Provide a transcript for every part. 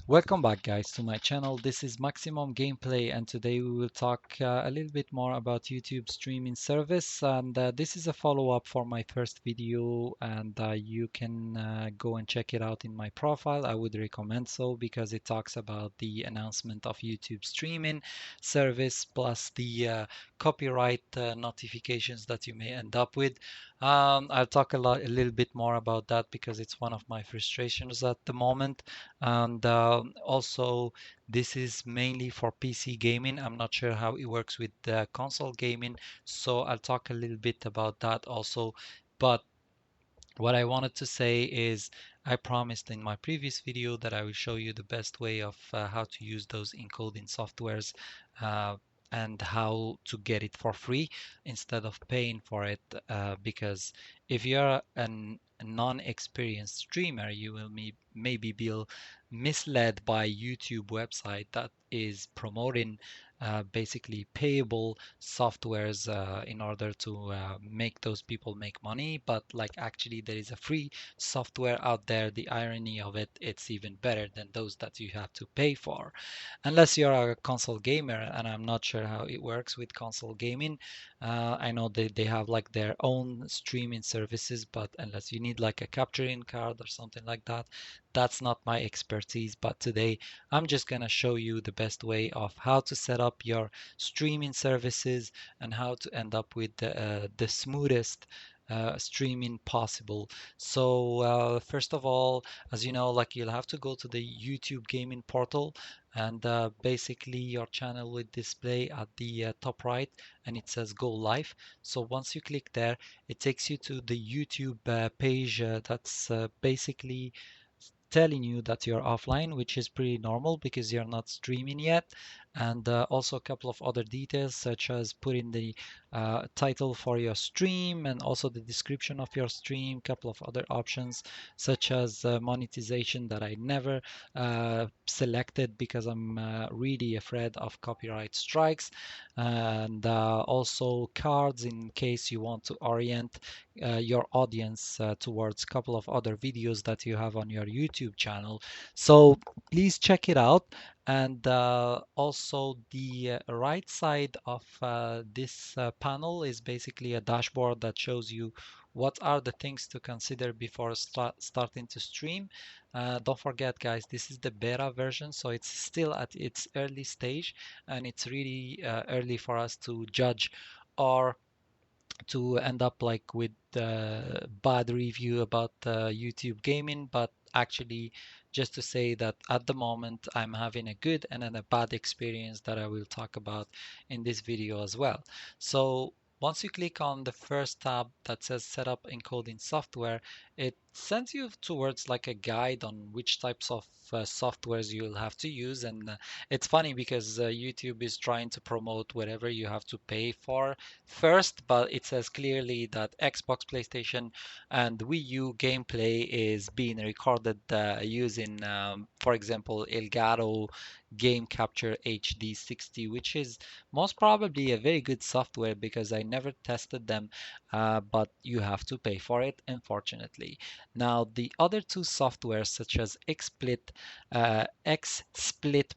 Welcome back, guys, to my channel. This is Maximum Gameplay, and today we will talk a little bit more about YouTube streaming service. And this is a follow-up for my first video, and you can go and check it out in my profile. I would recommend so because it talks about the announcement of YouTube streaming service plus the copyright notifications that you may end up with. I'll talk a little bit more about that because it's one of my frustrations at the moment. And also, this is mainly for PC gaming. I'm not sure how it works with console gaming, so I'll talk a little bit about that also. But what I wanted to say is I promised in my previous video that I will show you the best way of how to use those encoding softwares uh, and how to get it for free instead of paying for it. Because if you're a non-experienced streamer, you will maybe be misled by YouTube website that is promoting basically payable softwares in order to make those people make money. But like actually there is a free software out there. The irony of it, it's even better than those that you have to pay for. Unless you're a console gamer, and I'm not sure how it works with console gaming. I know they have like their own streaming services, but unless you need like a capturing card or something like that, that's not my expertise. But today I'm just gonna show you the best way of how to set up your streaming services and how to end up with the smoothest streaming possible. So first of all, as you know, like you'll have to go to the YouTube gaming portal, and basically your channel will display at the top right, and it says go live. So once you click there, it takes you to the YouTube page that's basically telling you that you're offline, which is pretty normal because you're not streaming yet. And also a couple of other details, such as putting the title for your stream and also the description of your stream, couple of other options, such as monetization that I never selected because I'm really afraid of copyright strikes, and also cards in case you want to orient your audience towards a couple of other videos that you have on your YouTube channel. So please check it out. And also the right side of this panel is basically a dashboard that shows you what are the things to consider before starting to stream. Don't forget, guys, this is the beta version, so it's still at its early stage, and it's really early for us to judge or to end up like with bad review about YouTube gaming, but actually just to say that at the moment I'm having a good and then a bad experience that I will talk about in this video as well. So once you click on the first tab that says setup encoding software, it sends you towards like a guide on which types of softwares you'll have to use. And it's funny because YouTube is trying to promote whatever you have to pay for first, but it says clearly that Xbox, PlayStation, and Wii U gameplay is being recorded using, for example, Elgato Game Capture HD 60, which is most probably a very good software because I never tested them, but you have to pay for it, unfortunately. Now, the other two softwares, such as XSplit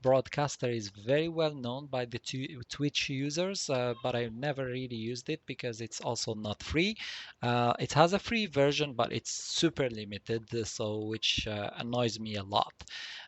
Broadcaster, is very well known by the Twitch users, but I've never really used it because it's also not free. It has a free version, but it's super limited, so which annoys me a lot.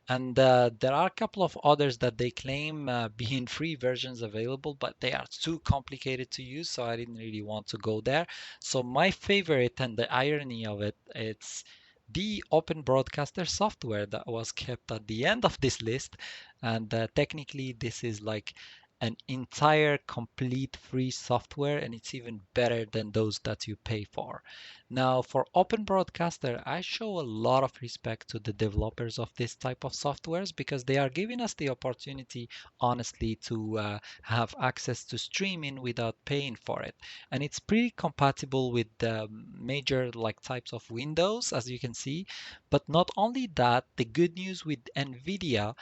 And there are a couple of others that they claim being free versions available, but they are too complicated to use, so I didn't really want to go there. So my favorite, and the irony of it, it's the Open Broadcaster software that was kept at the end of this list. And technically, this is like an entire complete free software, and it's even better than those that you pay for. Now, for Open Broadcaster, I show a lot of respect to the developers of this type of softwares because they are giving us the opportunity, honestly, to have access to streaming without paying for it. And it's pretty compatible with the major like types of Windows, as you can see. But not only that, the good news with NVIDIA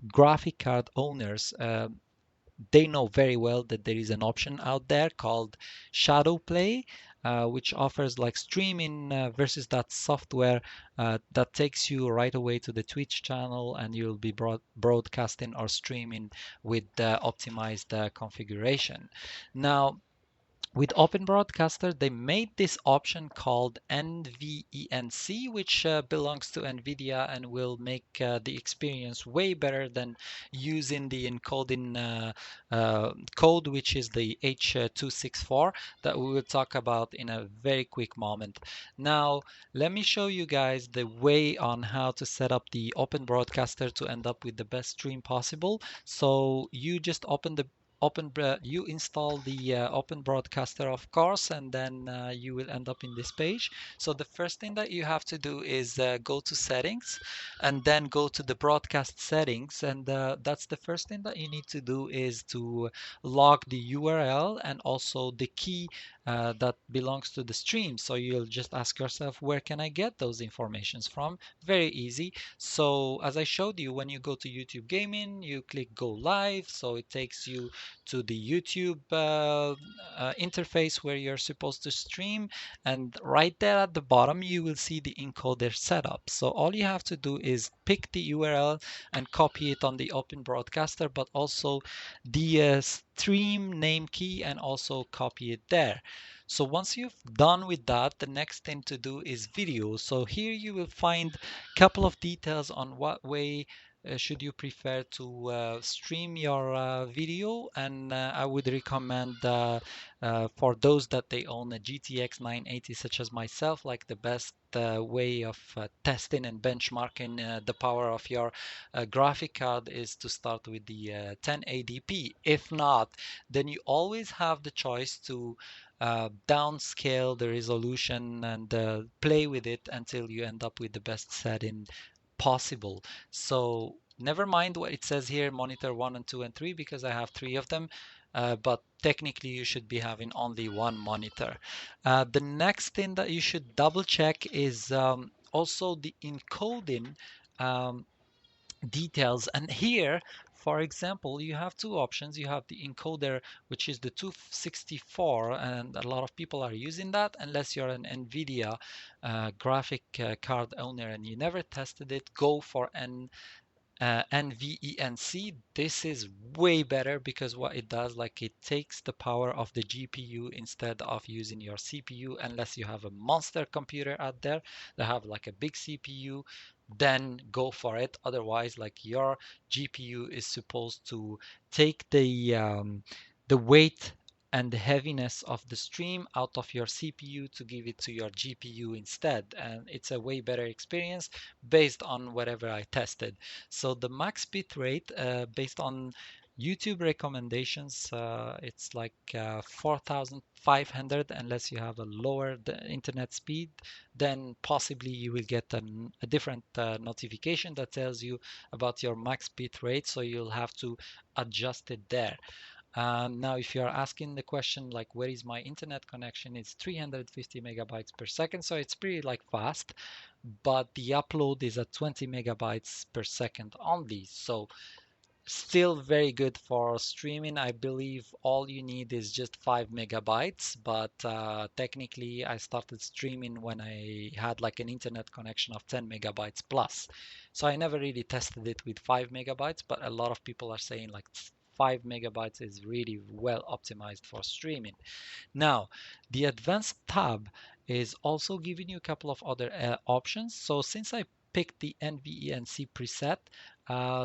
graphic card owners, they know very well that there is an option out there called shadow play, which offers like streaming versus that software that takes you right away to the Twitch channel, and you'll be broadcasting or streaming with the optimized configuration. Now, with Open Broadcaster, they made this option called NVENC, which belongs to Nvidia and will make the experience way better than using the encoding code, which is the H264 that we will talk about in a very quick moment. Now, let me show you guys the way on how to set up the Open Broadcaster to end up with the best stream possible. So you just you install the Open Broadcaster, of course, and then you will end up in this page. So the first thing that you have to do is go to settings and then go to the broadcast settings, and that's the first thing that you need to do is to log the URL and also the key that belongs to the stream. So you'll just ask yourself, where can I get those informations from? Very easy. So as I showed you, when you go to YouTube Gaming, you click Go Live, so it takes you to the YouTube interface where you're supposed to stream. And right there at the bottom, you will see the encoder setup. So all you have to do is pick the URL and copy it on the Open Broadcaster, but also the stream name key, and also copy it there. So once you've done with that, the next thing to do is video. So here you will find a couple of details on what way should you prefer to stream your video, and I would recommend for those that they own a GTX 980 such as myself, like the best way of testing and benchmarking the power of your graphic card is to start with the 1080p. If not, then you always have the choice to downscale the resolution and play with it until you end up with the best setting possible. So never mind what it says here, monitor 1 and 2 and 3, because I have 3 of them. But technically you should be having only one monitor. The next thing that you should double check is also the encoding um, details. And here, for example, you have two options. You have the encoder, which is the 264, and a lot of people are using that. Unless you're an Nvidia graphic card owner and you never tested it, go for an NVENC. This is way better because what it does, like, it takes the power of the GPU instead of using your CPU. Unless you have a monster computer out there that have like a big CPU, then go for it. Otherwise, like, your GPU is supposed to take the weight and the heaviness of the stream out of your CPU to give it to your GPU instead. And it's a way better experience based on whatever I tested. So the max bit rate, based on YouTube recommendations, it's like 4,500. Unless you have a lower internet speed, then possibly you will get a different notification that tells you about your max bit rate. So you'll have to adjust it there. Now, if you are asking the question like, where is my internet connection? It's 350 megabytes per second, so it's pretty like fast, but the upload is at 20 megabytes per second only. So still very good for streaming. I believe all you need is just 5 megabytes, but technically I started streaming when I had like an internet connection of 10 megabytes plus. So I never really tested it with 5 megabytes, but a lot of people are saying like 5 megabytes is really well optimized for streaming. Now, the advanced tab is also giving you a couple of other options. So since I picked the NVENC preset,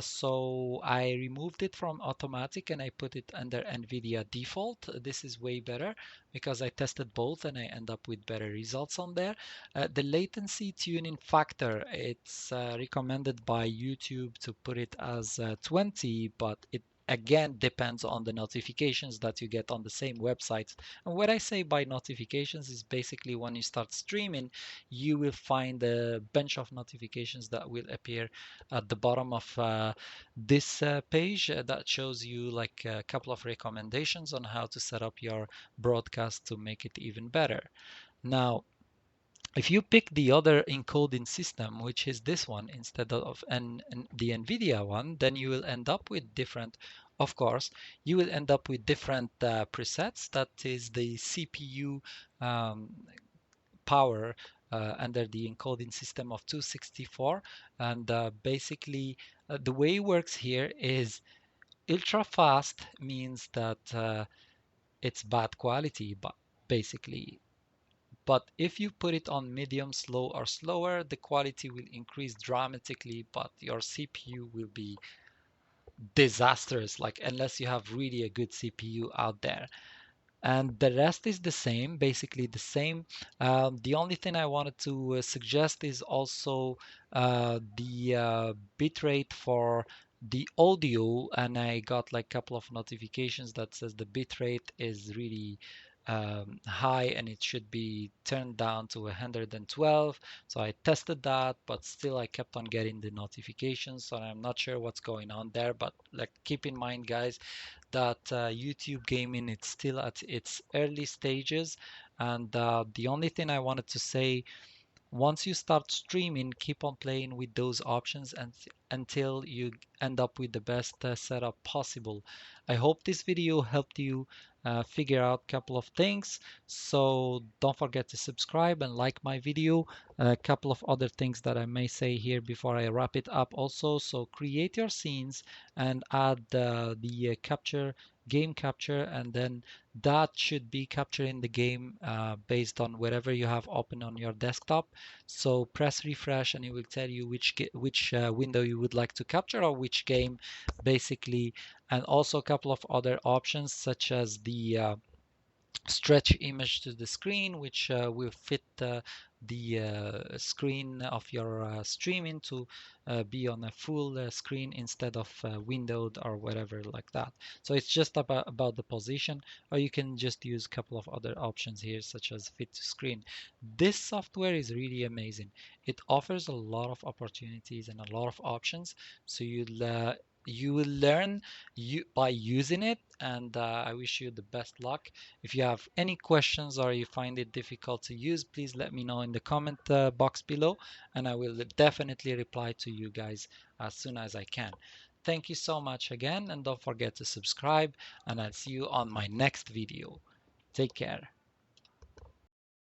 so I removed it from automatic and I put it under NVIDIA default. This is way better because I tested both and I end up with better results on there. The latency tuning factor, it's recommended by YouTube to put it as 20, but it again depends on the notifications that you get on the same websites. And what I say by notifications is basically when you start streaming, you will find a bunch of notifications that will appear at the bottom of this page that shows you like a couple of recommendations on how to set up your broadcast to make it even better. Now, if you pick the other encoding system, which is this one instead of the NVIDIA one, then you will end up with different, of course, you will end up with different presets. That is the CPU um, power under the encoding system of 264. And basically, the way it works here is ultra fast means that it's bad quality, but basically. But if you put it on medium, slow, or slower, the quality will increase dramatically, but your CPU will be disastrous, like unless you have really a good CPU out there. And the rest is the same, basically the same. The only thing I wanted to suggest is also the bitrate for the audio, and I got like a couple of notifications that says the bitrate is really high and it should be turned down to 112. So I tested that, but still I kept on getting the notifications. So I'm not sure what's going on there, but like keep in mind, guys, that YouTube gaming it's still at its early stages, and the only thing I wanted to say, once you start streaming, keep on playing with those options and until you end up with the best setup possible. I hope this video helped you figure out a couple of things. So don't forget to subscribe and like my video. A couple of other things that I may say here before I wrap it up also. So create your scenes and add the capture, game capture, and then that should be capturing the game based on wherever you have open on your desktop. So press refresh and it will tell you which window you would like to capture or which game basically, and also a couple of other options such as the stretch image to the screen, which will fit the screen of your streaming to be on a full screen instead of windowed or whatever like that. So it's just about the position, or you can just use a couple of other options here, such as fit to screen. This software is really amazing. It offers a lot of opportunities and a lot of options. So you will learn by using it, and I wish you the best luck. If you have any questions or you find it difficult to use, please let me know in the comment box below, and I will definitely reply to you guys as soon as I can. Thank you so much again, and don't forget to subscribe, and I'll see you on my next video. Take care.